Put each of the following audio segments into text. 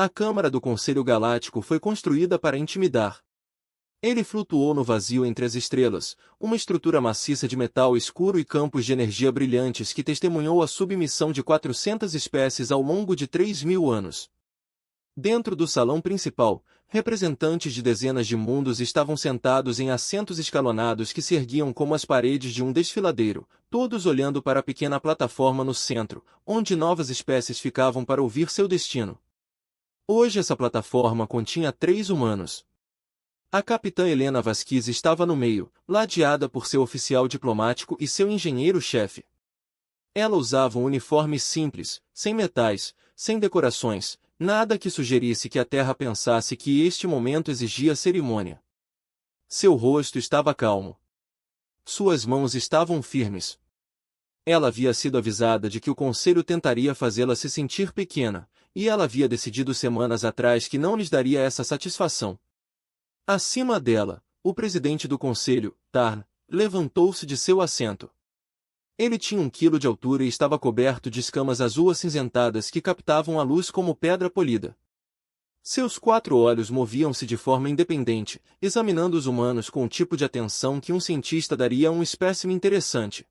A Câmara do Conselho Galáctico foi construída para intimidar. Ele flutuou no vazio entre as estrelas, uma estrutura maciça de metal escuro e campos de energia brilhantes que testemunhou a submissão de 400 espécies ao longo de 3.000 anos. Dentro do salão principal, representantes de dezenas de mundos estavam sentados em assentos escalonados que se erguiam como as paredes de um desfiladeiro, todos olhando para a pequena plataforma no centro, onde novas espécies ficavam para ouvir seu destino. Hoje essa plataforma continha 3 humanos. A capitã Helena Vasquez estava no meio, ladeada por seu oficial diplomático e seu engenheiro-chefe. Ela usava um uniforme simples, sem metais, sem decorações, nada que sugerisse que a Terra pensasse que este momento exigia cerimônia. Seu rosto estava calmo. Suas mãos estavam firmes. Ela havia sido avisada de que o conselho tentaria fazê-la se sentir pequena, e ela havia decidido semanas atrás que não lhes daria essa satisfação. Acima dela, o presidente do conselho, Tarn, levantou-se de seu assento. Ele tinha 1 quilo de altura e estava coberto de escamas azul-acinzentadas que captavam a luz como pedra polida. Seus 4 olhos moviam-se de forma independente, examinando os humanos com o tipo de atenção que um cientista daria a um espécime interessante.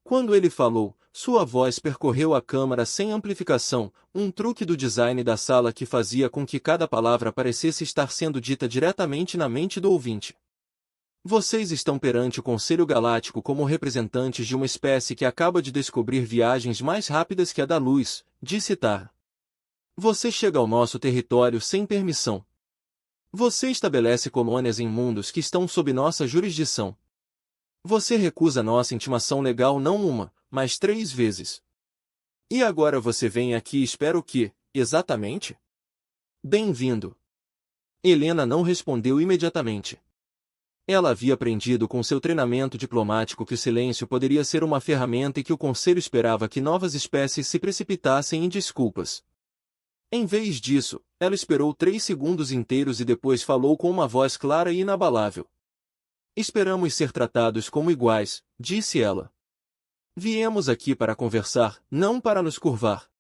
Quando ele falou, sua voz percorreu a câmara sem amplificação, um truque do design da sala que fazia com que cada palavra parecesse estar sendo dita diretamente na mente do ouvinte. Vocês estão perante o Conselho Galáctico como representantes de uma espécie que acaba de descobrir viagens mais rápidas que a da luz, disse Tar. Você chega ao nosso território sem permissão. Você estabelece colônias em mundos que estão sob nossa jurisdição. Você recusa nossa intimação legal não 1, mas 3 vezes. E agora você vem aqui e espera o quê, exatamente? Bem-vindo. Helena não respondeu imediatamente. Ela havia aprendido com seu treinamento diplomático que o silêncio poderia ser uma ferramenta e que o conselho esperava que novas espécies se precipitassem em desculpas. Em vez disso, ela esperou 3 segundos inteiros e depois falou com uma voz clara e inabalável. Esperamos ser tratados como iguais, disse ela. Viemos aqui para conversar, não para nos curvar.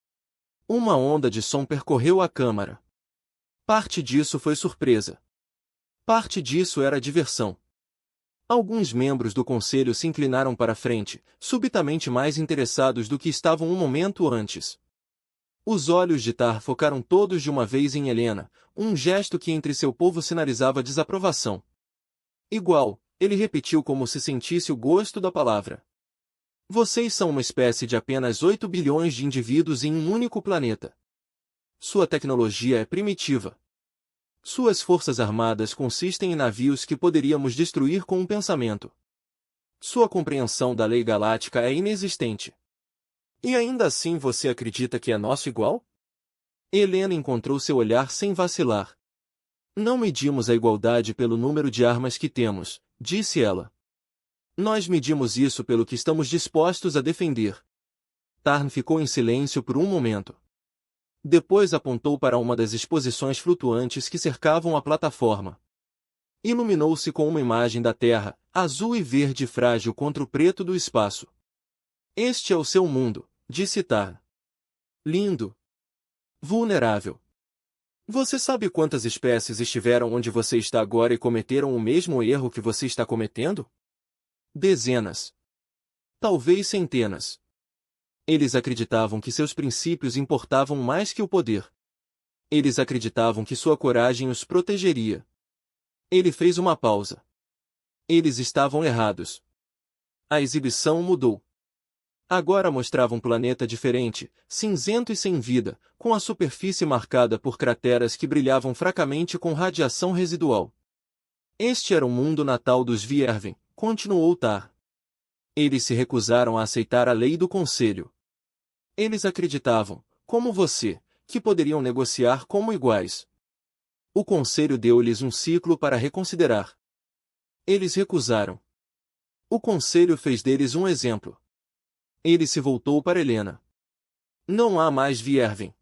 Uma onda de som percorreu a câmara. Parte disso foi surpresa. Parte disso era diversão. Alguns membros do conselho se inclinaram para a frente, subitamente mais interessados do que estavam um momento antes. Os olhos de Tar focaram todos de uma vez em Helena, um gesto que entre seu povo sinalizava desaprovação. Igual, ele repetiu como se sentisse o gosto da palavra. Vocês são uma espécie de apenas 8 bilhões de indivíduos em um único planeta. Sua tecnologia é primitiva. Suas forças armadas consistem em navios que poderíamos destruir com um pensamento. Sua compreensão da lei galáctica é inexistente. E ainda assim você acredita que é nosso igual? Helena encontrou seu olhar sem vacilar. Não medimos a igualdade pelo número de armas que temos, disse ela. Nós medimos isso pelo que estamos dispostos a defender. Tarn ficou em silêncio por um momento. Depois apontou para uma das exposições flutuantes que cercavam a plataforma. Iluminou-se com uma imagem da Terra, azul e verde frágil contra o preto do espaço. Este é o seu mundo, disse Tarn. Lindo. Vulnerável. Você sabe quantas espécies estiveram onde você está agora e cometeram o mesmo erro que você está cometendo? Dezenas. Talvez centenas. Eles acreditavam que seus princípios importavam mais que o poder. Eles acreditavam que sua coragem os protegeria. Ele fez uma pausa. Eles estavam errados. A exibição mudou. Agora mostrava um planeta diferente, cinzento e sem vida, com a superfície marcada por crateras que brilhavam fracamente com radiação residual. Este era o mundo natal dos Vierven, continuou Tar. Eles se recusaram a aceitar a lei do conselho. Eles acreditavam, como você, que poderiam negociar como iguais. O conselho deu-lhes um ciclo para reconsiderar. Eles recusaram. O conselho fez deles um exemplo. Ele se voltou para Helena. Não há mais Vierven.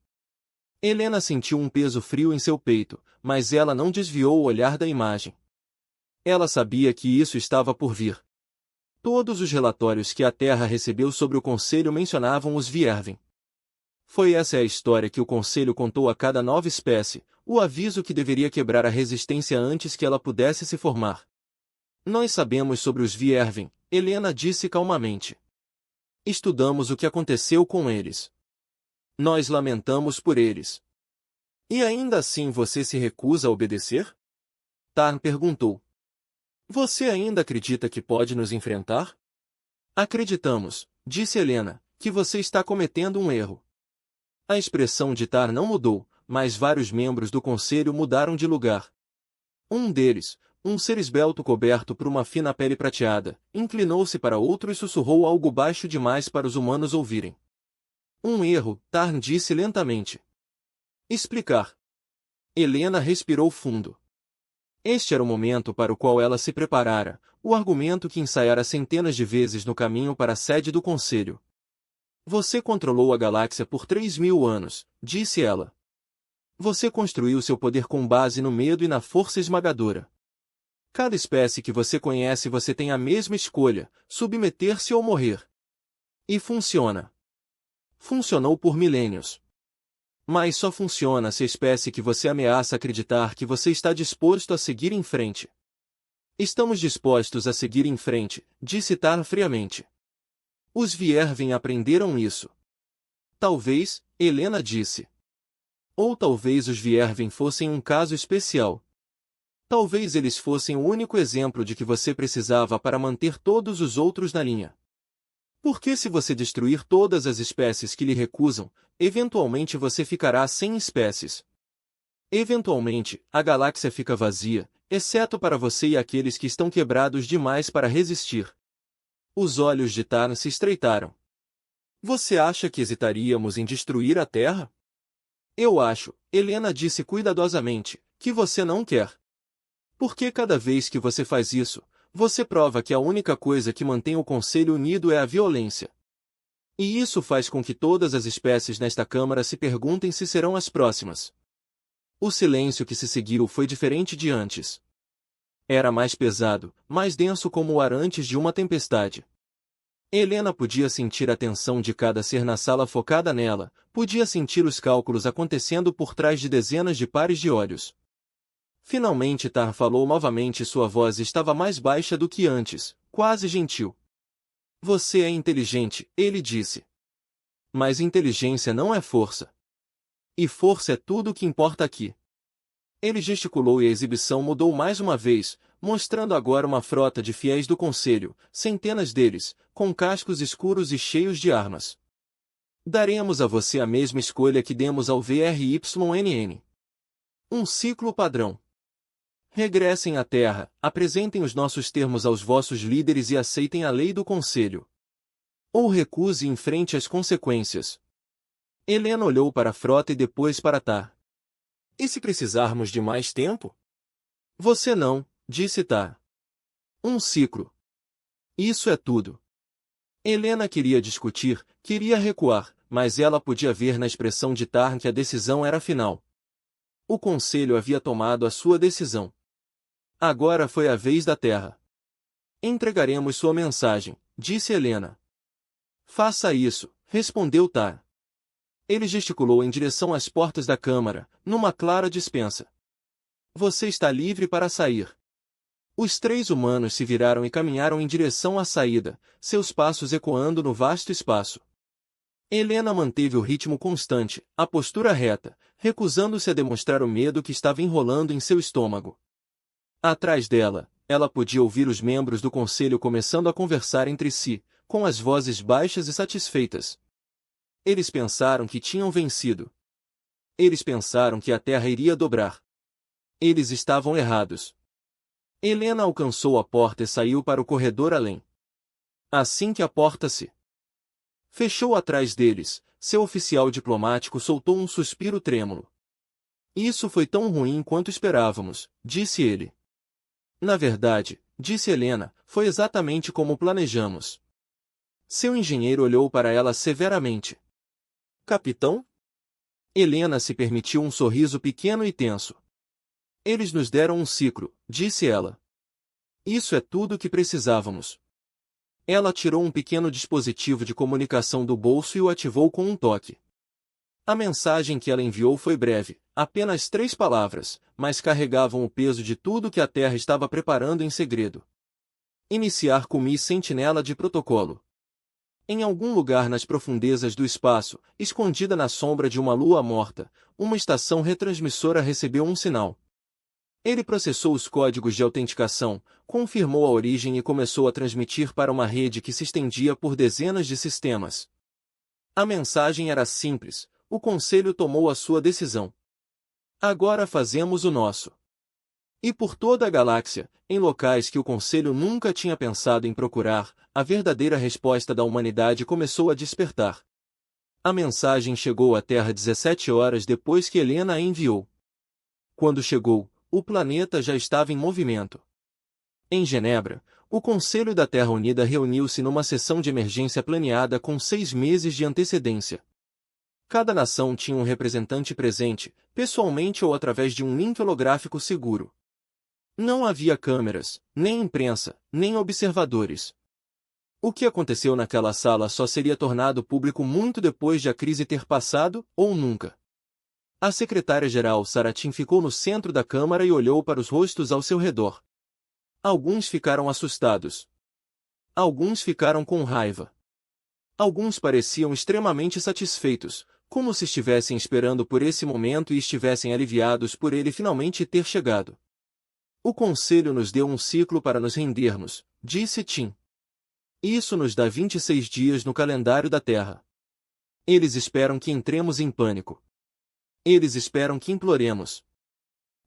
Helena sentiu um peso frio em seu peito, mas ela não desviou o olhar da imagem. Ela sabia que isso estava por vir. Todos os relatórios que a Terra recebeu sobre o Conselho mencionavam os Vierven. Foi essa a história que o Conselho contou a cada nova espécie, o aviso que deveria quebrar a resistência antes que ela pudesse se formar. Nós sabemos sobre os Viervin, Helena disse calmamente. Estudamos o que aconteceu com eles. Nós lamentamos por eles. E ainda assim você se recusa a obedecer? Tarn perguntou. Você ainda acredita que pode nos enfrentar? Acreditamos, disse Helena, que você está cometendo um erro. A expressão de Tarn não mudou, mas vários membros do conselho mudaram de lugar. Um deles, um ser esbelto coberto por uma fina pele prateada, inclinou-se para outro e sussurrou algo baixo demais para os humanos ouvirem. Um erro, Tarn disse lentamente. Explicar. Helena respirou fundo. Este era o momento para o qual ela se preparara, o argumento que ensaiara centenas de vezes no caminho para a sede do conselho. Você controlou a galáxia por 3.000 anos, disse ela. Você construiu seu poder com base no medo e na força esmagadora. Cada espécie que você conhece você tem a mesma escolha, submeter-se ou morrer. E funciona. Funcionou por milênios. Mas só funciona se a espécie que você ameaça acreditar que você está disposto a seguir em frente. Estamos dispostos a seguir em frente, disse Tarn friamente. Os Viervin aprenderam isso. Talvez, Helena disse. Ou talvez os Viervin fossem um caso especial. Talvez eles fossem o único exemplo de que você precisava para manter todos os outros na linha. Porque se você destruir todas as espécies que lhe recusam, eventualmente você ficará sem espécies. Eventualmente, a galáxia fica vazia, exceto para você e aqueles que estão quebrados demais para resistir. Os olhos de Tarn se estreitaram. Você acha que hesitaríamos em destruir a Terra? Eu acho, Helena disse cuidadosamente, que você não quer. Porque cada vez que você faz isso, você prova que a única coisa que mantém o Conselho unido é a violência. E isso faz com que todas as espécies nesta Câmara se perguntem se serão as próximas. O silêncio que se seguiu foi diferente de antes. Era mais pesado, mais denso como o ar antes de uma tempestade. Helena podia sentir a tensão de cada ser na sala focada nela, podia sentir os cálculos acontecendo por trás de dezenas de pares de olhos. Finalmente Tarn falou novamente e sua voz estava mais baixa do que antes, quase gentil. Você é inteligente, ele disse. Mas inteligência não é força. E força é tudo o que importa aqui. Ele gesticulou e a exibição mudou mais uma vez, mostrando agora uma frota de fiéis do conselho, centenas deles, com cascos escuros e cheios de armas. Daremos a você a mesma escolha que demos ao VRYNN. Um ciclo padrão. Regressem à Terra, apresentem os nossos termos aos vossos líderes e aceitem a lei do Conselho. Ou recuse e enfrente as consequências. Helena olhou para a frota e depois para Tarn. E se precisarmos de mais tempo? Você não, disse Tarn. Um ciclo. Isso é tudo. Helena queria discutir, queria recuar, mas ela podia ver na expressão de Tarn que a decisão era final. O Conselho havia tomado a sua decisão. Agora foi a vez da Terra. Entregaremos sua mensagem, disse Helena. Faça isso, respondeu Tarn. Ele gesticulou em direção às portas da Câmara, numa clara dispensa. Você está livre para sair. Os 3 humanos se viraram e caminharam em direção à saída, seus passos ecoando no vasto espaço. Helena manteve o ritmo constante, a postura reta, recusando-se a demonstrar o medo que estava enrolando em seu estômago. Atrás dela, ela podia ouvir os membros do conselho começando a conversar entre si, com as vozes baixas e satisfeitas. Eles pensaram que tinham vencido. Eles pensaram que a Terra iria dobrar. Eles estavam errados. Helena alcançou a porta e saiu para o corredor além. Assim que a porta se fechou atrás deles, seu oficial diplomático soltou um suspiro trêmulo. Isso foi tão ruim quanto esperávamos, disse ele. Na verdade, disse Helena, foi exatamente como planejamos. Seu engenheiro olhou para ela severamente. Capitão? Helena se permitiu um sorriso pequeno e tenso. Eles nos deram um ciclo, disse ela. Isso é tudo o que precisávamos. Ela tirou um pequeno dispositivo de comunicação do bolso e o ativou com um toque. A mensagem que ela enviou foi breve, apenas 3 palavras, mas carregavam o peso de tudo que a Terra estava preparando em segredo. Iniciar com sentinela de protocolo. Em algum lugar nas profundezas do espaço, escondida na sombra de uma lua morta, uma estação retransmissora recebeu um sinal. Ele processou os códigos de autenticação, confirmou a origem e começou a transmitir para uma rede que se estendia por dezenas de sistemas. A mensagem era simples: o Conselho tomou a sua decisão. Agora fazemos o nosso. E por toda a galáxia, em locais que o Conselho nunca tinha pensado em procurar, a verdadeira resposta da humanidade começou a despertar. A mensagem chegou à Terra 17 horas depois que Helena a enviou. Quando chegou, o planeta já estava em movimento. Em Genebra, o Conselho da Terra Unida reuniu-se numa sessão de emergência planeada com 6 meses de antecedência. Cada nação tinha um representante presente, pessoalmente ou através de um link holográfico seguro. Não havia câmeras, nem imprensa, nem observadores. O que aconteceu naquela sala só seria tornado público muito depois de a crise ter passado, ou nunca. A secretária-geral Saratin ficou no centro da câmara e olhou para os rostos ao seu redor. Alguns ficaram assustados. Alguns ficaram com raiva. Alguns pareciam extremamente satisfeitos, como se estivessem esperando por esse momento e estivessem aliviados por ele finalmente ter chegado. O Conselho nos deu um ciclo para nos rendermos, disse Tim. Isso nos dá 26 dias no calendário da Terra. Eles esperam que entremos em pânico. Eles esperam que imploremos.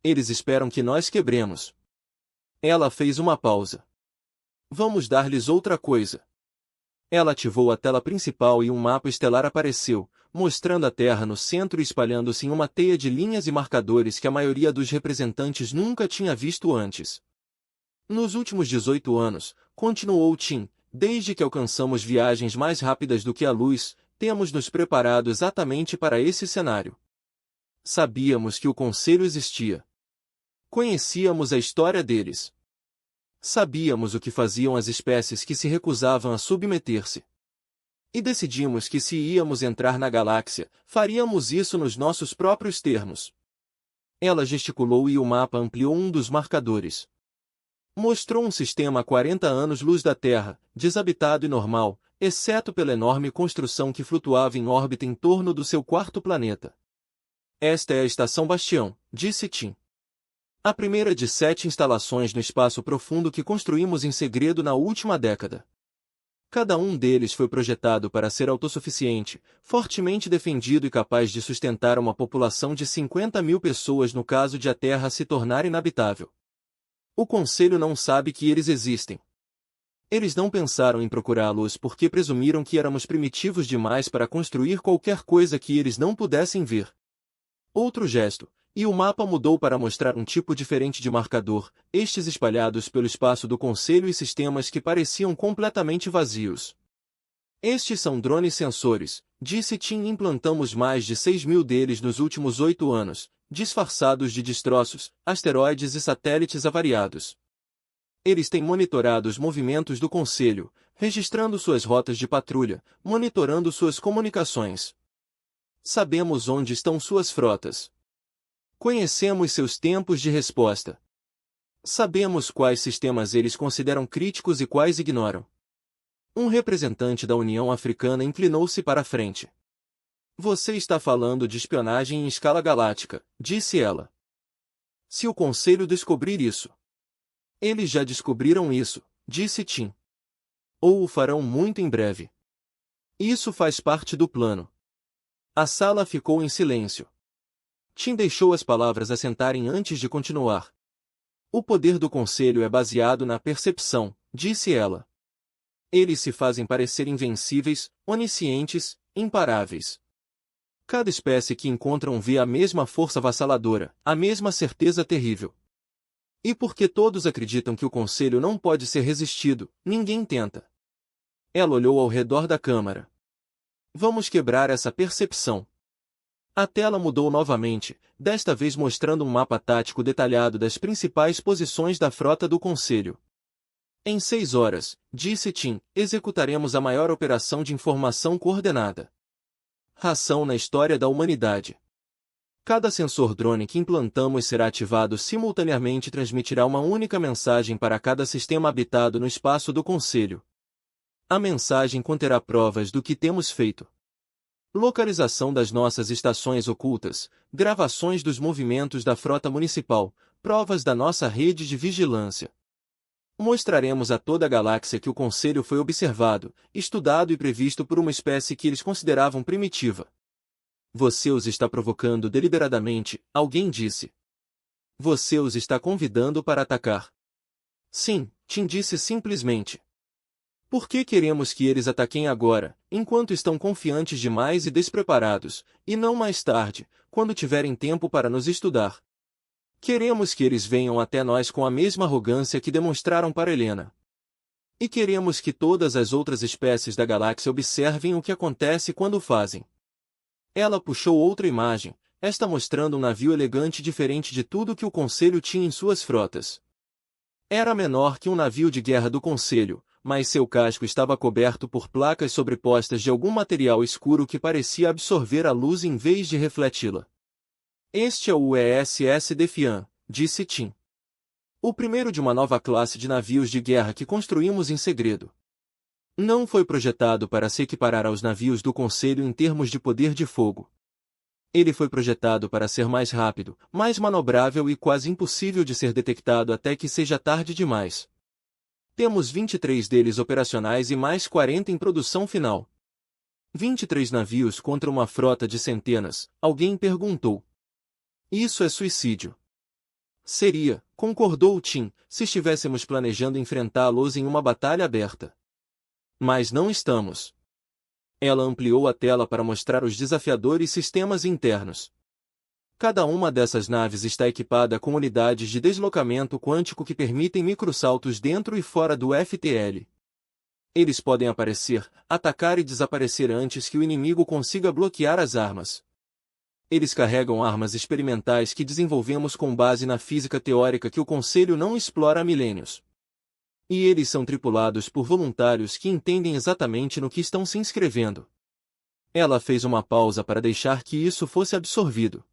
Eles esperam que nós quebremos. Ela fez uma pausa. Vamos dar-lhes outra coisa. Ela ativou a tela principal e um mapa estelar apareceu, mostrando a Terra no centro e espalhando-se em uma teia de linhas e marcadores que a maioria dos representantes nunca tinha visto antes. Nos últimos 18 anos, continuou Tim, desde que alcançamos viagens mais rápidas do que a luz, temos nos preparado exatamente para esse cenário. Sabíamos que o Conselho existia. Conhecíamos a história deles. Sabíamos o que faziam as espécies que se recusavam a submeter-se. E decidimos que se íamos entrar na galáxia, faríamos isso nos nossos próprios termos. Ela gesticulou e o mapa ampliou um dos marcadores. Mostrou um sistema a 40 anos-luz da Terra, desabitado e normal, exceto pela enorme construção que flutuava em órbita em torno do seu quarto planeta. Esta é a Estação Bastião, disse Tim. A primeira de 7 instalações no espaço profundo que construímos em segredo na última década. Cada um deles foi projetado para ser autossuficiente, fortemente defendido e capaz de sustentar uma população de 50.000 pessoas no caso de a Terra se tornar inabitável. O Conselho não sabe que eles existem. Eles não pensaram em procurá-los porque presumiram que éramos primitivos demais para construir qualquer coisa que eles não pudessem ver. Outro gesto, e o mapa mudou para mostrar um tipo diferente de marcador, estes espalhados pelo espaço do Conselho e sistemas que pareciam completamente vazios. Estes são drones sensores, disse Tim. Implantamos mais de 6.000 deles nos últimos 8 anos, disfarçados de destroços, asteroides e satélites avariados. Eles têm monitorado os movimentos do Conselho, registrando suas rotas de patrulha, monitorando suas comunicações. Sabemos onde estão suas frotas. Conhecemos seus tempos de resposta. Sabemos quais sistemas eles consideram críticos e quais ignoram. Um representante da União Africana inclinou-se para a frente. Você está falando de espionagem em escala galáctica, disse ela. Se o Conselho descobrir isso. Eles já descobriram isso, disse Tim. Ou o farão muito em breve. Isso faz parte do plano. A sala ficou em silêncio. Tim deixou as palavras assentarem antes de continuar. O poder do Conselho é baseado na percepção, disse ela. Eles se fazem parecer invencíveis, oniscientes, imparáveis. Cada espécie que encontram vê a mesma força avassaladora, a mesma certeza terrível. E porque todos acreditam que o Conselho não pode ser resistido, ninguém tenta. Ela olhou ao redor da câmara. Vamos quebrar essa percepção. A tela mudou novamente, desta vez mostrando um mapa tático detalhado das principais posições da frota do Conselho. Em 6 horas, disse Tim, executaremos a maior operação de informação coordenada. ração na história da humanidade. Cada sensor drone que implantamos será ativado simultaneamente e transmitirá uma única mensagem para cada sistema habitado no espaço do Conselho. A mensagem conterá provas do que temos feito. Localização das nossas estações ocultas, gravações dos movimentos da frota municipal, provas da nossa rede de vigilância. Mostraremos a toda a galáxia que o Conselho foi observado, estudado e previsto por uma espécie que eles consideravam primitiva. Você os está provocando deliberadamente, alguém disse. Você os está convidando para atacar. Sim, Tim disse simplesmente. Por que queremos que eles ataquem agora, enquanto estão confiantes demais e despreparados, e não mais tarde, quando tiverem tempo para nos estudar? Queremos que eles venham até nós com a mesma arrogância que demonstraram para Helena. E queremos que todas as outras espécies da galáxia observem o que acontece quando o fazem. Ela puxou outra imagem, esta mostrando um navio elegante diferente de tudo que o Conselho tinha em suas frotas. Era menor que um navio de guerra do Conselho, mas seu casco estava coberto por placas sobrepostas de algum material escuro que parecia absorver a luz em vez de refleti-la. Este é o ESS Defiant, disse Tim. O primeiro de uma nova classe de navios de guerra que construímos em segredo. Não foi projetado para se equiparar aos navios do Conselho em termos de poder de fogo. Ele foi projetado para ser mais rápido, mais manobrável e quase impossível de ser detectado até que seja tarde demais. Temos 23 deles operacionais e mais 40 em produção final. 23 navios contra uma frota de centenas, alguém perguntou. Isso é suicídio. Seria, concordou Tim, se estivéssemos planejando enfrentá-los em uma batalha aberta. Mas não estamos. Ela ampliou a tela para mostrar os desafiadores sistemas internos. Cada uma dessas naves está equipada com unidades de deslocamento quântico que permitem microsaltos dentro e fora do FTL. Eles podem aparecer, atacar e desaparecer antes que o inimigo consiga bloquear as armas. Eles carregam armas experimentais que desenvolvemos com base na física teórica que o Conselho não explora há milênios. E eles são tripulados por voluntários que entendem exatamente no que estão se inscrevendo. Ela fez uma pausa para deixar que isso fosse absorvido.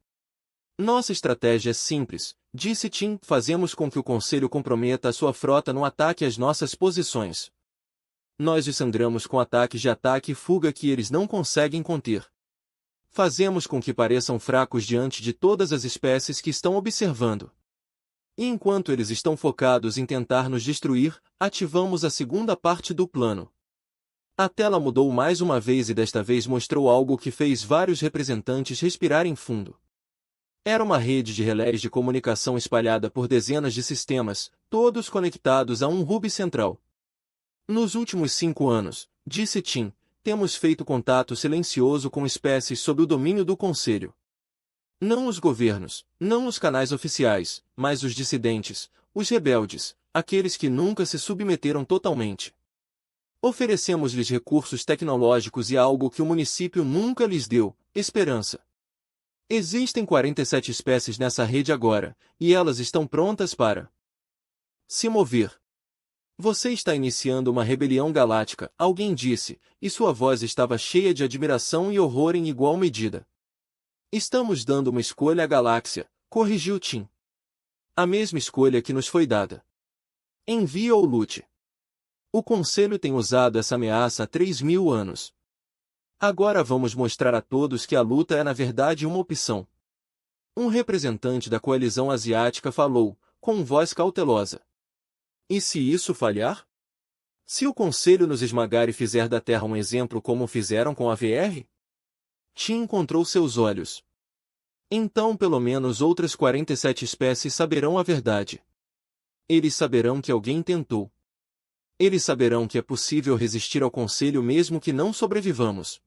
Nossa estratégia é simples, disse Tim, fazemos com que o Conselho comprometa a sua frota no ataque às nossas posições. Nós os sangramos com ataques de ataque e fuga que eles não conseguem conter. Fazemos com que pareçam fracos diante de todas as espécies que estão observando. E enquanto eles estão focados em tentar nos destruir, ativamos a segunda parte do plano. A tela mudou mais uma vez e desta vez mostrou algo que fez vários representantes respirarem fundo. Era uma rede de relés de comunicação espalhada por dezenas de sistemas, todos conectados a um hub central. Nos últimos 5 anos, disse Tim, temos feito contato silencioso com espécies sob o domínio do Conselho. Não os governos, não os canais oficiais, mas os dissidentes, os rebeldes, aqueles que nunca se submeteram totalmente. Oferecemos-lhes recursos tecnológicos e algo que o município nunca lhes deu, esperança. Existem 47 espécies nessa rede agora, e elas estão prontas para se mover. Você está iniciando uma rebelião galáctica, alguém disse, e sua voz estava cheia de admiração e horror em igual medida. Estamos dando uma escolha à galáxia, corrigiu Tim. A mesma escolha que nos foi dada. Envie ou lute. O Conselho tem usado essa ameaça há 3.000 anos. Agora vamos mostrar a todos que a luta é na verdade uma opção. Um representante da coalizão asiática falou, com voz cautelosa. E se isso falhar? Se o Conselho nos esmagar e fizer da Terra um exemplo como fizeram com a VR? Tim encontrou seus olhos. Então pelo menos outras 47 espécies saberão a verdade. Eles saberão que alguém tentou. Eles saberão que é possível resistir ao Conselho mesmo que não sobrevivamos.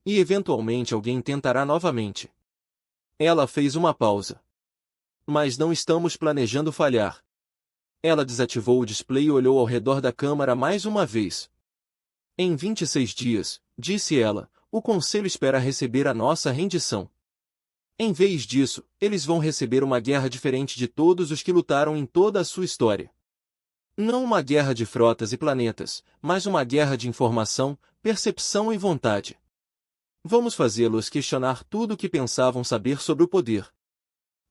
E eventualmente alguém tentará novamente. Ela fez uma pausa. Mas não estamos planejando falhar. Ela desativou o display e olhou ao redor da câmara mais uma vez. Em 26 dias, disse ela, o Conselho espera receber a nossa rendição. Em vez disso, eles vão receber uma guerra diferente de todos os que lutaram em toda a sua história. Não uma guerra de frotas e planetas, mas uma guerra de informação, percepção e vontade. Vamos fazê-los questionar tudo o que pensavam saber sobre o poder.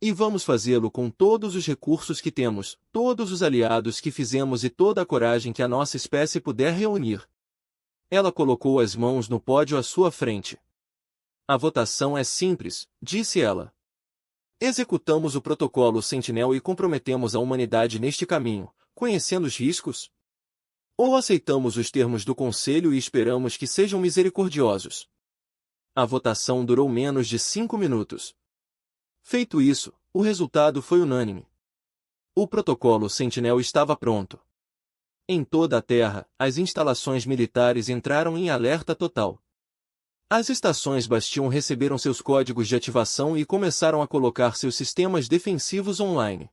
E vamos fazê-lo com todos os recursos que temos, todos os aliados que fizemos e toda a coragem que a nossa espécie puder reunir. Ela colocou as mãos no pódio à sua frente. A votação é simples, disse ela. Executamos o protocolo Sentinel e comprometemos a humanidade neste caminho, conhecendo os riscos? Ou aceitamos os termos do Conselho e esperamos que sejam misericordiosos? A votação durou menos de 5 minutos. Feito isso, o resultado foi unânime. O protocolo Sentinel estava pronto. Em toda a Terra, as instalações militares entraram em alerta total. As estações Bastion receberam seus códigos de ativação e começaram a colocar seus sistemas defensivos online.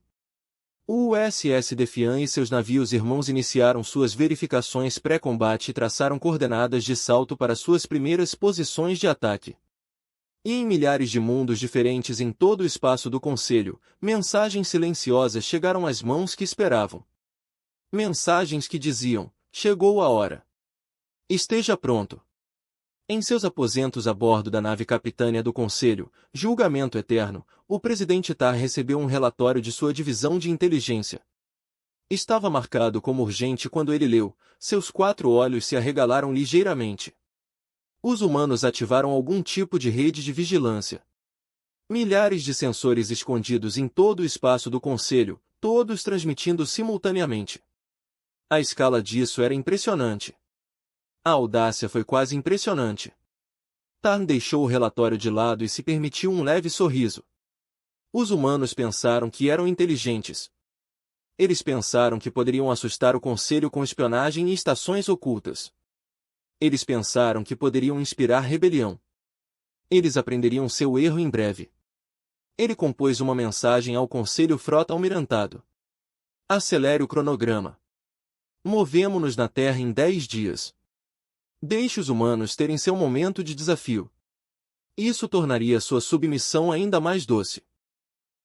O USS Defiant e seus navios irmãos iniciaram suas verificações pré-combate e traçaram coordenadas de salto para suas primeiras posições de ataque. E em milhares de mundos diferentes em todo o espaço do Conselho, mensagens silenciosas chegaram às mãos que esperavam. Mensagens que diziam: chegou a hora. Esteja pronto. Em seus aposentos a bordo da nave capitânia do Conselho, Julgamento Eterno, o presidente Tar recebeu um relatório de sua divisão de inteligência. Estava marcado como urgente quando ele leu, seus 4 olhos se arregalaram ligeiramente. Os humanos ativaram algum tipo de rede de vigilância. Milhares de sensores escondidos em todo o espaço do Conselho, todos transmitindo simultaneamente. A escala disso era impressionante. A audácia foi quase impressionante. Tarn deixou o relatório de lado e se permitiu um leve sorriso. Os humanos pensaram que eram inteligentes. Eles pensaram que poderiam assustar o Conselho com espionagem e estações ocultas. Eles pensaram que poderiam inspirar rebelião. Eles aprenderiam seu erro em breve. Ele compôs uma mensagem ao Conselho Frota Almirantado. Acelere o cronograma. Movemo-nos na Terra em 10 dias. Deixe os humanos terem seu momento de desafio. Isso tornaria sua submissão ainda mais doce.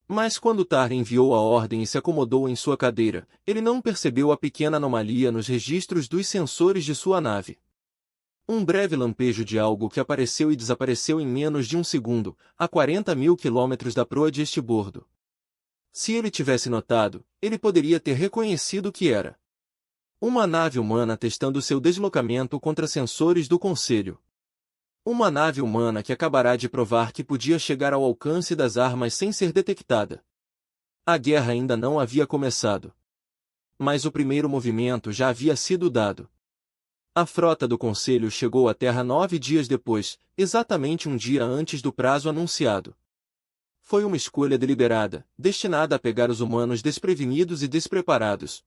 Mas quando Tar enviou a ordem e se acomodou em sua cadeira, ele não percebeu a pequena anomalia nos registros dos sensores de sua nave. Um breve lampejo de algo que apareceu e desapareceu em menos de um segundo, a 40.000 quilômetros da proa de estibordo. Se ele tivesse notado, ele poderia ter reconhecido o que era. Uma nave humana testando seu deslocamento contra sensores do Conselho. Uma nave humana que acabará de provar que podia chegar ao alcance das armas sem ser detectada. A guerra ainda não havia começado. Mas o primeiro movimento já havia sido dado. A frota do Conselho chegou à Terra 9 dias depois, exatamente um dia antes do prazo anunciado. Foi uma escolha deliberada, destinada a pegar os humanos desprevenidos e despreparados.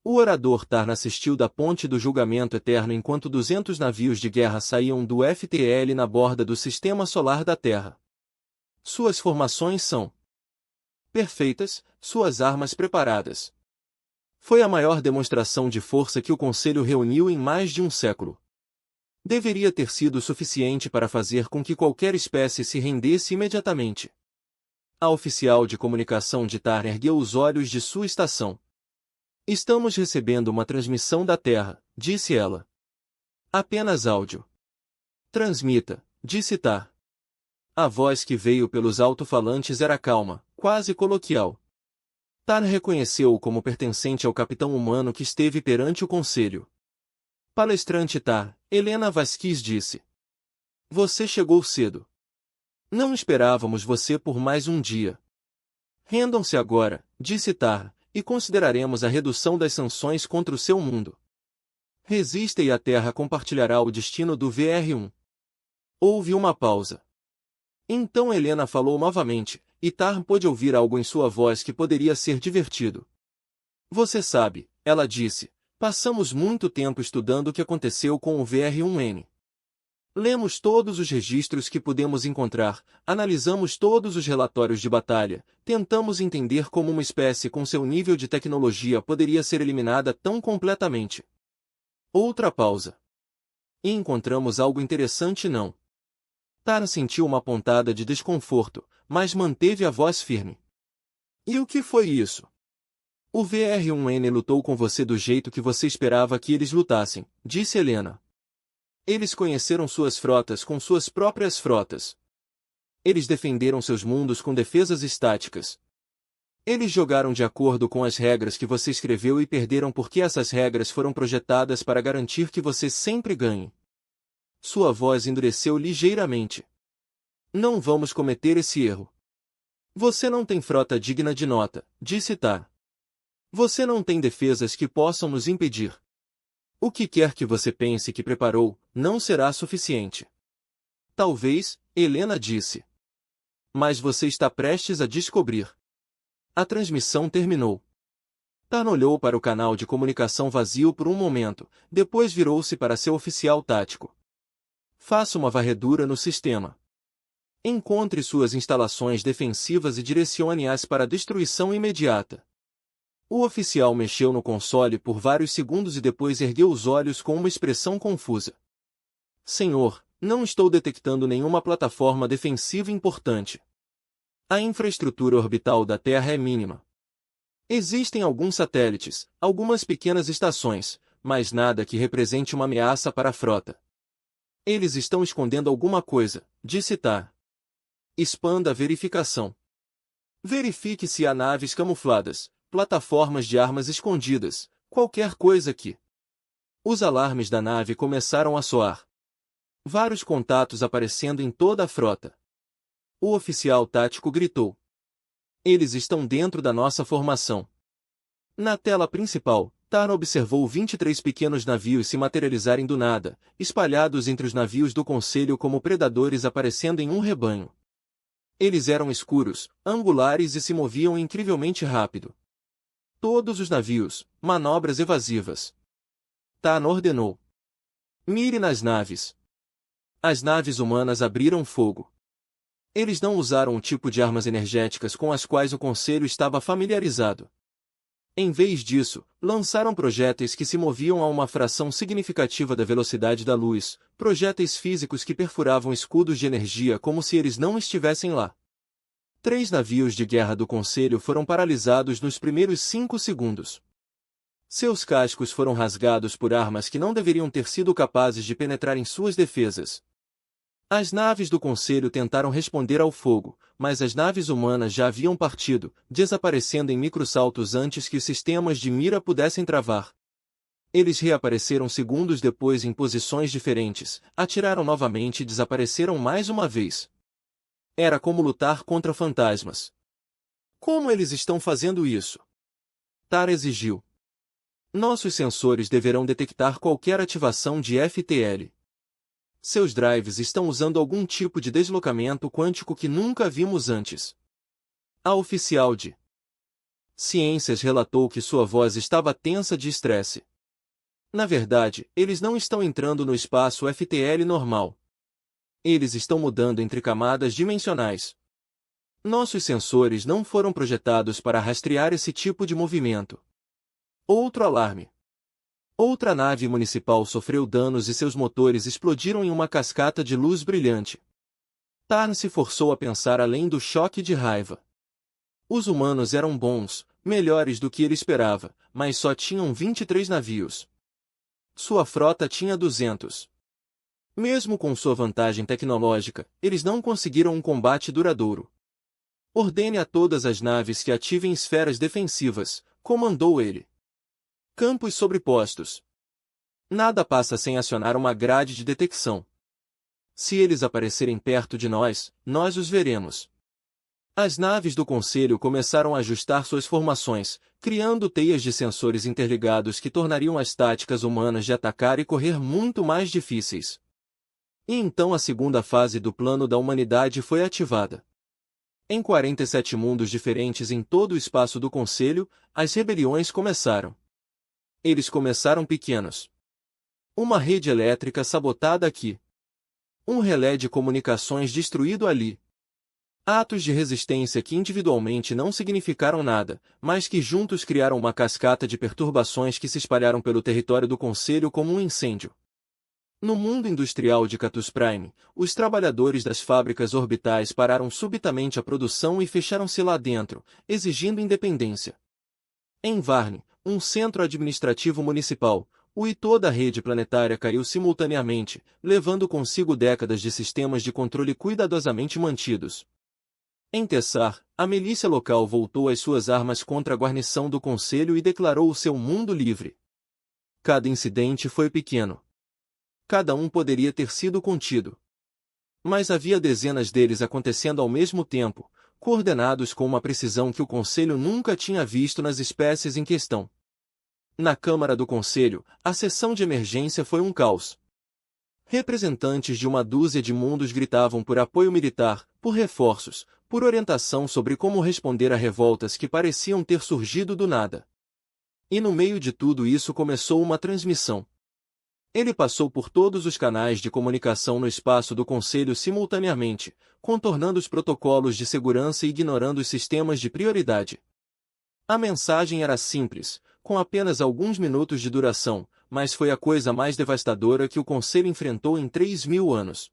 O orador Tarn assistiu da ponte do julgamento eterno enquanto 200 navios de guerra saíam do FTL na borda do sistema solar da Terra. Suas formações são perfeitas, suas armas preparadas. Foi a maior demonstração de força que o Conselho reuniu em mais de um século. Deveria ter sido suficiente para fazer com que qualquer espécie se rendesse imediatamente. A oficial de comunicação de Tar ergueu os olhos de sua estação. Estamos recebendo uma transmissão da Terra, disse ela. Apenas áudio. Transmita, disse Tar. A voz que veio pelos alto-falantes era calma, quase coloquial. Tar reconheceu-o como pertencente ao capitão humano que esteve perante o Conselho. Palestrante Tar, Helena Vasquez disse. Você chegou cedo. Não esperávamos você por mais um dia. Rendam-se agora, disse Tar, e consideraremos a redução das sanções contra o seu mundo. Resista e a Terra compartilhará o destino do VR-1. Houve uma pausa. Então Helena falou novamente, e Tar pôde ouvir algo em sua voz que poderia ser divertido. Você sabe, ela disse, passamos muito tempo estudando o que aconteceu com o VR-1N. Lemos todos os registros que pudemos encontrar, analisamos todos os relatórios de batalha, tentamos entender como uma espécie com seu nível de tecnologia poderia ser eliminada tão completamente. Outra pausa. E encontramos algo interessante não. Tar sentiu uma pontada de desconforto, mas manteve a voz firme. E o que foi isso? O VR-1N lutou com você do jeito que você esperava que eles lutassem, disse Helena. Eles conheceram suas frotas com suas próprias frotas. Eles defenderam seus mundos com defesas estáticas. Eles jogaram de acordo com as regras que você escreveu e perderam porque essas regras foram projetadas para garantir que você sempre ganhe. Sua voz endureceu ligeiramente. Não vamos cometer esse erro. Você não tem frota digna de nota, disse Tar. Você não tem defesas que possam nos impedir. O que quer que você pense que preparou, não será suficiente. Talvez, Helena disse. Mas você está prestes a descobrir. A transmissão terminou. Tarn olhou para o canal de comunicação vazio por um momento, depois virou-se para seu oficial tático. Faça uma varredura no sistema. Encontre suas instalações defensivas e direcione-as para destruição imediata. O oficial mexeu no console por vários segundos e depois ergueu os olhos com uma expressão confusa. Senhor, não estou detectando nenhuma plataforma defensiva importante. A infraestrutura orbital da Terra é mínima. Existem alguns satélites, algumas pequenas estações, mas nada que represente uma ameaça para a frota. Eles estão escondendo alguma coisa, disse Tar. Expanda a verificação. Verifique se há naves camufladas, plataformas de armas escondidas, qualquer coisa aqui. Os alarmes da nave começaram a soar. Vários contatos aparecendo em toda a frota. O oficial tático gritou. Eles estão dentro da nossa formação. Na tela principal, Tarn observou 23 pequenos navios se materializarem do nada, espalhados entre os navios do Conselho como predadores aparecendo em um rebanho. Eles eram escuros, angulares e se moviam incrivelmente rápido. Todos os navios, manobras evasivas. Tarn ordenou. Mire nas naves. As naves humanas abriram fogo. Eles não usaram o tipo de armas energéticas com as quais o Conselho estava familiarizado. Em vez disso, lançaram projéteis que se moviam a uma fração significativa da velocidade da luz, projéteis físicos que perfuravam escudos de energia como se eles não estivessem lá. 3 navios de guerra do Conselho foram paralisados nos primeiros 5 segundos. Seus cascos foram rasgados por armas que não deveriam ter sido capazes de penetrar em suas defesas. As naves do Conselho tentaram responder ao fogo, mas as naves humanas já haviam partido, desaparecendo em microsaltos antes que os sistemas de mira pudessem travar. Eles reapareceram segundos depois em posições diferentes, atiraram novamente e desapareceram mais uma vez. Era como lutar contra fantasmas. Como eles estão fazendo isso? Tar exigiu. Nossos sensores deverão detectar qualquer ativação de FTL. Seus drives estão usando algum tipo de deslocamento quântico que nunca vimos antes. A oficial de Ciências relatou que sua voz estava tensa de estresse. Na verdade, eles não estão entrando no espaço FTL normal. Eles estão mudando entre camadas dimensionais. Nossos sensores não foram projetados para rastrear esse tipo de movimento. Outro alarme. Outra nave municipal sofreu danos e seus motores explodiram em uma cascata de luz brilhante. Tarn se forçou a pensar além do choque de raiva. Os humanos eram bons, melhores do que ele esperava, mas só tinham 23 navios. Sua frota tinha 200. Mesmo com sua vantagem tecnológica, eles não conseguiram um combate duradouro. Ordene a todas as naves que ativem esferas defensivas, comandou ele. Campos sobrepostos. Nada passa sem acionar uma grade de detecção. Se eles aparecerem perto de nós, nós os veremos. As naves do Conselho começaram a ajustar suas formações, criando teias de sensores interligados que tornariam as táticas humanas de atacar e correr muito mais difíceis. E então a segunda fase do plano da humanidade foi ativada. Em 47 mundos diferentes em todo o espaço do Conselho, as rebeliões começaram. Eles começaram pequenos. Uma rede elétrica sabotada aqui. Um relé de comunicações destruído ali. Atos de resistência que individualmente não significaram nada, mas que juntos criaram uma cascata de perturbações que se espalharam pelo território do Conselho como um incêndio. No mundo industrial de Catus Prime, os trabalhadores das fábricas orbitais pararam subitamente a produção e fecharam-se lá dentro, exigindo independência. Em Varne, um centro administrativo municipal, e toda a rede planetária caiu simultaneamente, levando consigo décadas de sistemas de controle cuidadosamente mantidos. Em Tessar, a milícia local voltou às suas armas contra a guarnição do Conselho e declarou o seu mundo livre. Cada incidente foi pequeno. Cada um poderia ter sido contido. Mas havia dezenas deles acontecendo ao mesmo tempo, coordenados com uma precisão que o Conselho nunca tinha visto nas espécies em questão. Na Câmara do Conselho, a sessão de emergência foi um caos. Representantes de uma dúzia de mundos gritavam por apoio militar, por reforços, por orientação sobre como responder a revoltas que pareciam ter surgido do nada. E no meio de tudo isso começou uma transmissão. Ele passou por todos os canais de comunicação no espaço do Conselho simultaneamente, contornando os protocolos de segurança e ignorando os sistemas de prioridade. A mensagem era simples, com apenas alguns minutos de duração, mas foi a coisa mais devastadora que o Conselho enfrentou em 3.000 anos.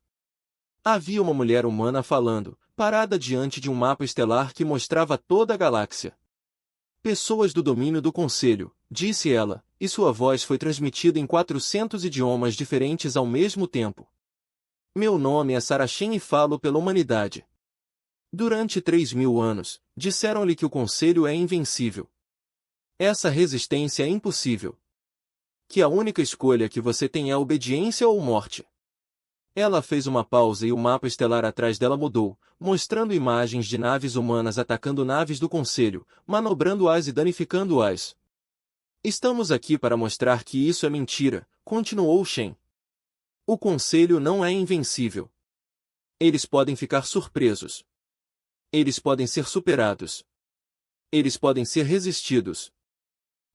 Havia uma mulher humana falando, parada diante de um mapa estelar que mostrava toda a galáxia. Pessoas do domínio do Conselho, disse ela, e sua voz foi transmitida em 400 idiomas diferentes ao mesmo tempo. Meu nome é Saracen e falo pela humanidade. Durante 3.000 anos, disseram-lhe que o Conselho é invencível. Essa resistência é impossível. Que a única escolha que você tem é obediência ou morte. Ela fez uma pausa e o mapa estelar atrás dela mudou, mostrando imagens de naves humanas atacando naves do Conselho, manobrando-as e danificando-as. Estamos aqui para mostrar que isso é mentira, continuou Shen. O Conselho não é invencível. Eles podem ficar surpresos. Eles podem ser superados. Eles podem ser resistidos.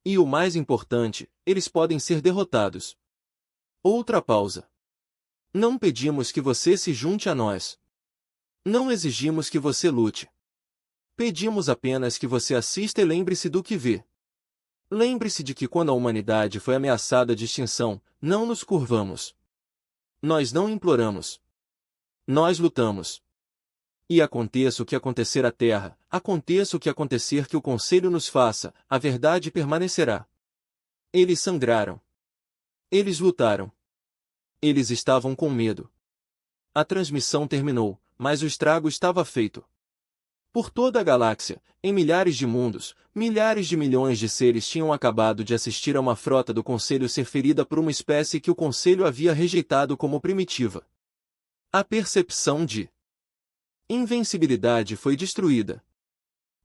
E o mais importante, eles podem ser derrotados. Outra pausa. Não pedimos que você se junte a nós. Não exigimos que você lute. Pedimos apenas que você assista e lembre-se do que vê. Lembre-se de que quando a humanidade foi ameaçada de extinção, não nos curvamos. Nós não imploramos. Nós lutamos. E aconteça o que acontecer à Terra, aconteça o que acontecer que o Conselho nos faça, a verdade permanecerá. Eles sangraram. Eles lutaram. Eles estavam com medo. A transmissão terminou, mas o estrago estava feito. Por toda a galáxia, em milhares de mundos, milhares de milhões de seres tinham acabado de assistir a uma frota do Conselho ser ferida por uma espécie que o Conselho havia rejeitado como primitiva. A percepção de invencibilidade foi destruída.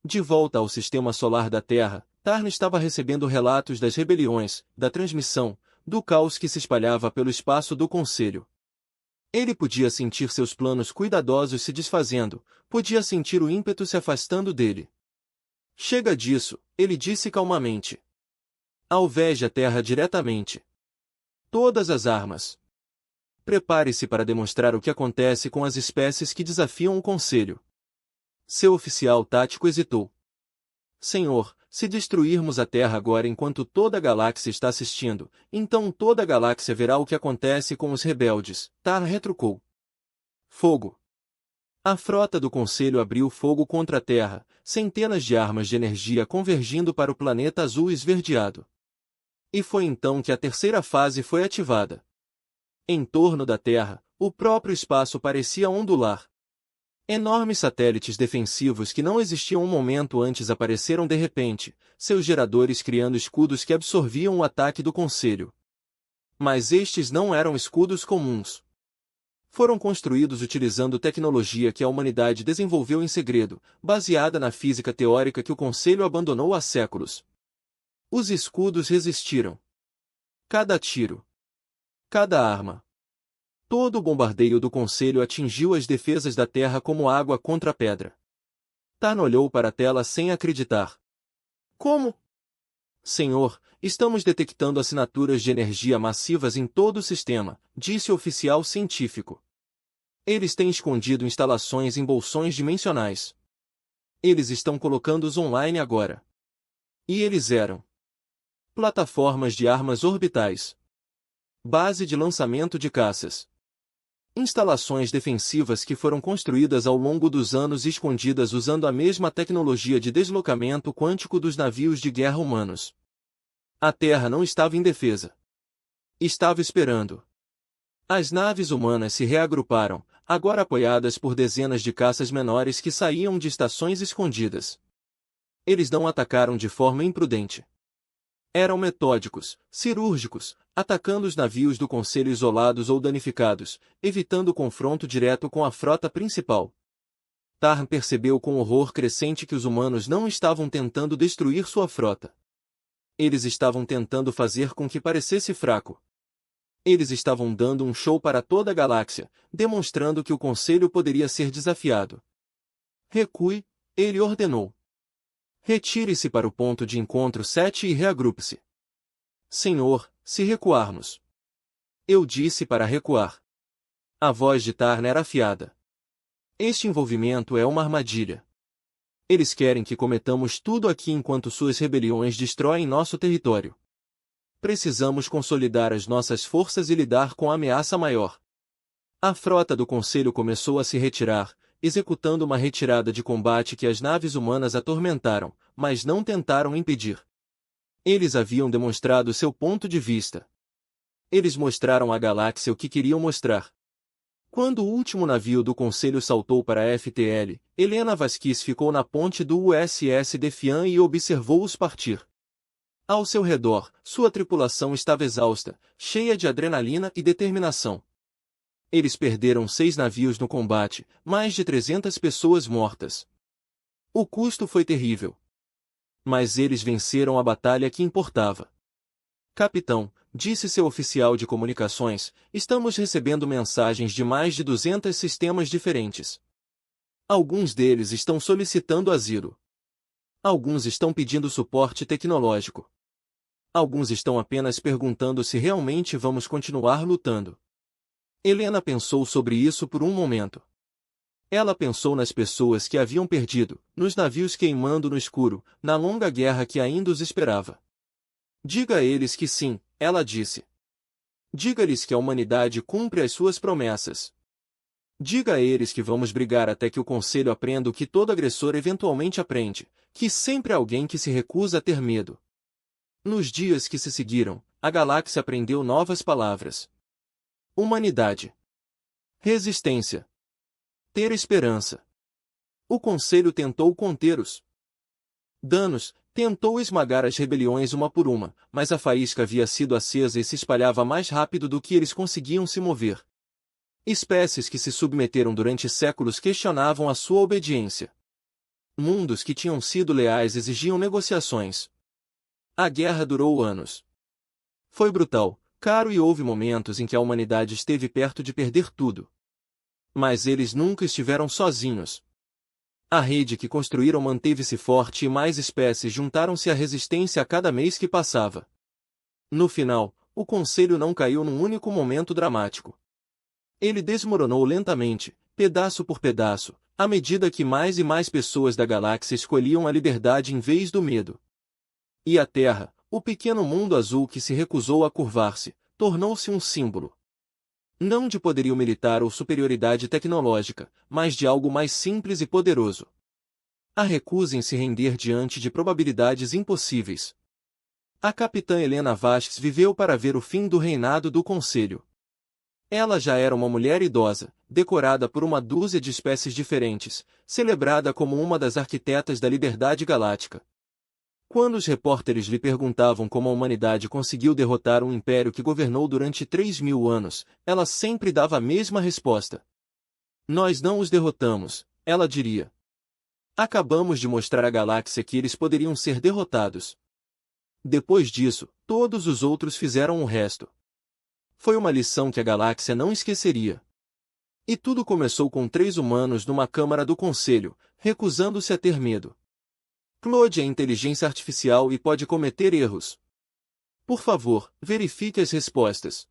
De volta ao sistema solar da Terra, Tarn estava recebendo relatos das rebeliões, da transmissão, do caos que se espalhava pelo espaço do Conselho. Ele podia sentir seus planos cuidadosos se desfazendo, podia sentir o ímpeto se afastando dele. Chega disso, ele disse calmamente. Alveje a Terra diretamente. Todas as armas. Prepare-se para demonstrar o que acontece com as espécies que desafiam o Conselho. Seu oficial tático hesitou. Senhor, se destruirmos a Terra agora enquanto toda a galáxia está assistindo, então toda a galáxia verá o que acontece com os rebeldes, Tar retrucou. Fogo. A frota do Conselho abriu fogo contra a Terra, centenas de armas de energia convergindo para o planeta azul esverdeado. E foi então que a terceira fase foi ativada. Em torno da Terra, o próprio espaço parecia ondular. Enormes satélites defensivos que não existiam um momento antes apareceram de repente, seus geradores criando escudos que absorviam o ataque do Conselho. Mas estes não eram escudos comuns. Foram construídos utilizando tecnologia que a humanidade desenvolveu em segredo, baseada na física teórica que o Conselho abandonou há séculos. Os escudos resistiram. Cada tiro. Cada arma. Todo o bombardeio do Conselho atingiu as defesas da Terra como água contra a pedra. Tarn olhou para a tela sem acreditar. Como? Senhor, estamos detectando assinaturas de energia massivas em todo o sistema, disse o oficial científico. Eles têm escondido instalações em bolsões dimensionais. Eles estão colocando-os online agora. E eles eram plataformas de armas orbitais. Base de lançamento de caças. Instalações defensivas que foram construídas ao longo dos anos e escondidas usando a mesma tecnologia de deslocamento quântico dos navios de guerra humanos. A Terra não estava indefesa. Estava esperando. As naves humanas se reagruparam, agora apoiadas por dezenas de caças menores que saíam de estações escondidas. Eles não atacaram de forma imprudente. Eram metódicos, cirúrgicos, atacando os navios do Conselho isolados ou danificados, evitando confronto direto com a frota principal. Tarn percebeu com horror crescente que os humanos não estavam tentando destruir sua frota. Eles estavam tentando fazer com que parecesse fraco. Eles estavam dando um show para toda a galáxia, demonstrando que o Conselho poderia ser desafiado. Recue, ele ordenou. Retire-se para o ponto de encontro 7 e reagrupe-se. Senhor, se recuarmos. Eu disse para recuar. A voz de Tarn era afiada. Este envolvimento é uma armadilha. Eles querem que cometamos tudo aqui enquanto suas rebeliões destroem nosso território. Precisamos consolidar as nossas forças e lidar com a ameaça maior. A frota do Conselho começou a se retirar, executando uma retirada de combate que as naves humanas atormentaram, mas não tentaram impedir. Eles haviam demonstrado seu ponto de vista. Eles mostraram à galáxia o que queriam mostrar. Quando o último navio do Conselho saltou para a FTL, Helena Vasquez ficou na ponte do USS Defiant e observou-os partir. Ao seu redor, sua tripulação estava exausta, cheia de adrenalina e determinação. Eles perderam 6 navios no combate, mais de 300 pessoas mortas. O custo foi terrível. Mas eles venceram a batalha que importava. Capitão, disse seu oficial de comunicações, estamos recebendo mensagens de mais de 200 sistemas diferentes. Alguns deles estão solicitando asilo. Alguns estão pedindo suporte tecnológico. Alguns estão apenas perguntando se realmente vamos continuar lutando. Helena pensou sobre isso por um momento. Ela pensou nas pessoas que haviam perdido, nos navios queimando no escuro, na longa guerra que ainda os esperava. Diga a eles que sim, ela disse. Diga-lhes que a humanidade cumpre as suas promessas. Diga a eles que vamos brigar até que o Conselho aprenda o que todo agressor eventualmente aprende, que sempre há alguém que se recusa a ter medo. Nos dias que se seguiram, a galáxia aprendeu novas palavras. Humanidade. Resistência. Ter esperança. O Conselho tentou conter os danos, tentou esmagar as rebeliões uma por uma, mas a faísca havia sido acesa e se espalhava mais rápido do que eles conseguiam se mover. Espécies que se submeteram durante séculos questionavam a sua obediência. Mundos que tinham sido leais exigiam negociações. A guerra durou anos. Foi brutal, caro e houve momentos em que a humanidade esteve perto de perder tudo. Mas eles nunca estiveram sozinhos. A rede que construíram manteve-se forte e mais espécies juntaram-se à resistência a cada mês que passava. No final, o Conselho não caiu num único momento dramático. Ele desmoronou lentamente, pedaço por pedaço, à medida que mais e mais pessoas da galáxia escolhiam a liberdade em vez do medo. E a Terra, o pequeno mundo azul que se recusou a curvar-se, tornou-se um símbolo. Não de poderio militar ou superioridade tecnológica, mas de algo mais simples e poderoso. A recusa em se render diante de probabilidades impossíveis. A capitã Helena Vasquez viveu para ver o fim do reinado do Conselho. Ela já era uma mulher idosa, decorada por uma dúzia de espécies diferentes, celebrada como uma das arquitetas da liberdade galáctica. Quando os repórteres lhe perguntavam como a humanidade conseguiu derrotar um império que governou durante 3.000 anos, ela sempre dava a mesma resposta. Nós não os derrotamos, ela diria. Acabamos de mostrar à galáxia que eles poderiam ser derrotados. Depois disso, todos os outros fizeram o resto. Foi uma lição que a galáxia não esqueceria. E tudo começou com 3 humanos numa câmara do Conselho, recusando-se a ter medo. Claude é inteligência artificial e pode cometer erros. Por favor, verifique as respostas.